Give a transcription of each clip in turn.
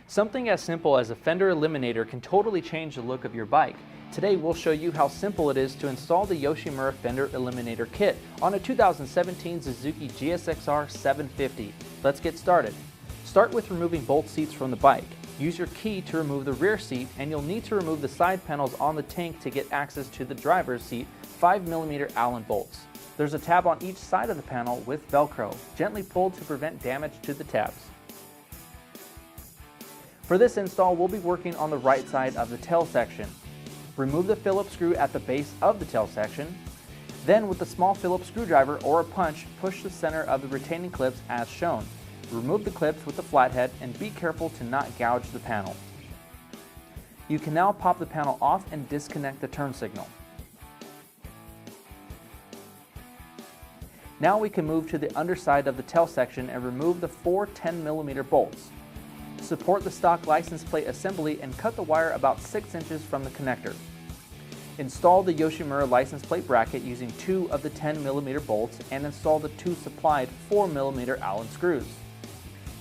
Something as simple as a fender eliminator can totally change the look of your bike. Today we'll show you how simple it is to install the Yoshimura Fender Eliminator Kit on a 2017 Suzuki GSX-R 750. Let's get started. Start with removing both seats from the bike. Use your key to remove the rear seat, and you'll need to remove the side panels on the tank to get access to the driver's seat 5mm Allen bolts. There's a tab on each side of the panel with Velcro, gently pulled to prevent damage to the tabs. For this install, we'll be working on the right side of the tail section. Remove the Phillips screw at the base of the tail section. Then, with a small Phillips screwdriver or a punch, push the center of the retaining clips as shown. Remove the clips with the flathead and be careful to not gouge the panel. You can now pop the panel off and disconnect the turn signal. Now we can move to the underside of the tail section and remove the four 10mm bolts. Support the stock license plate assembly and cut the wire about 6 inches from the connector. Install the Yoshimura license plate bracket using 2 of the 10mm bolts and install the 2 supplied 4mm Allen screws.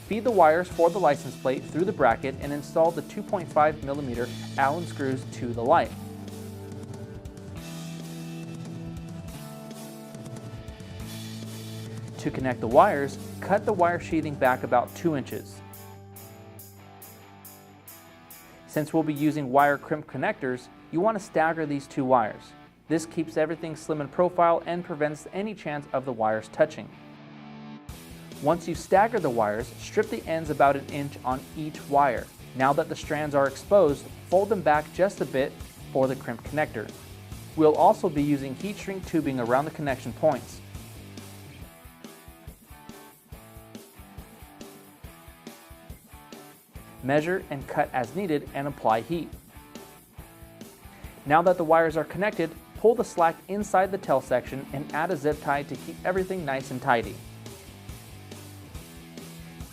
Feed the wires for the license plate through the bracket and install the 2.5mm Allen screws to the light. To connect the wires, cut the wire sheathing back about 2 inches. Since we'll be using wire crimp connectors, you want to stagger these 2 wires. This keeps everything slim in profile and prevents any chance of the wires touching. Once you stagger the wires, strip the ends about 1 inch on each wire. Now that the strands are exposed, fold them back just a bit for the crimp connector. We'll also be using heat shrink tubing around the connection points. Measure and cut as needed and apply heat. Now that the wires are connected, pull the slack inside the tail section and add a zip tie to keep everything nice and tidy.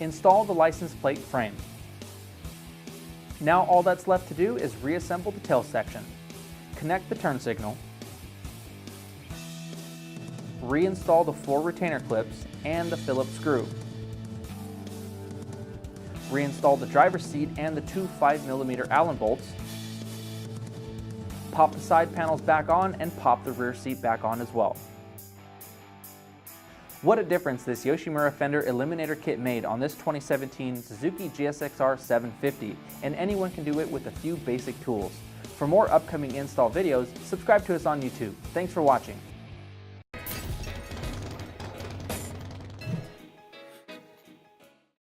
Install the license plate frame. Now all that's left to do is reassemble the tail section. Connect the turn signal. Reinstall the 4 retainer clips and the Phillips screw. Reinstall the driver's seat and the 2 5mm Allen bolts. Pop the side panels back on and pop the rear seat back on as well. What a difference this Yoshimura Fender Eliminator Kit made on this 2017 Suzuki GSX-R 750, and anyone can do it with a few basic tools. For more upcoming install videos, subscribe to us on YouTube. Thanks for watching.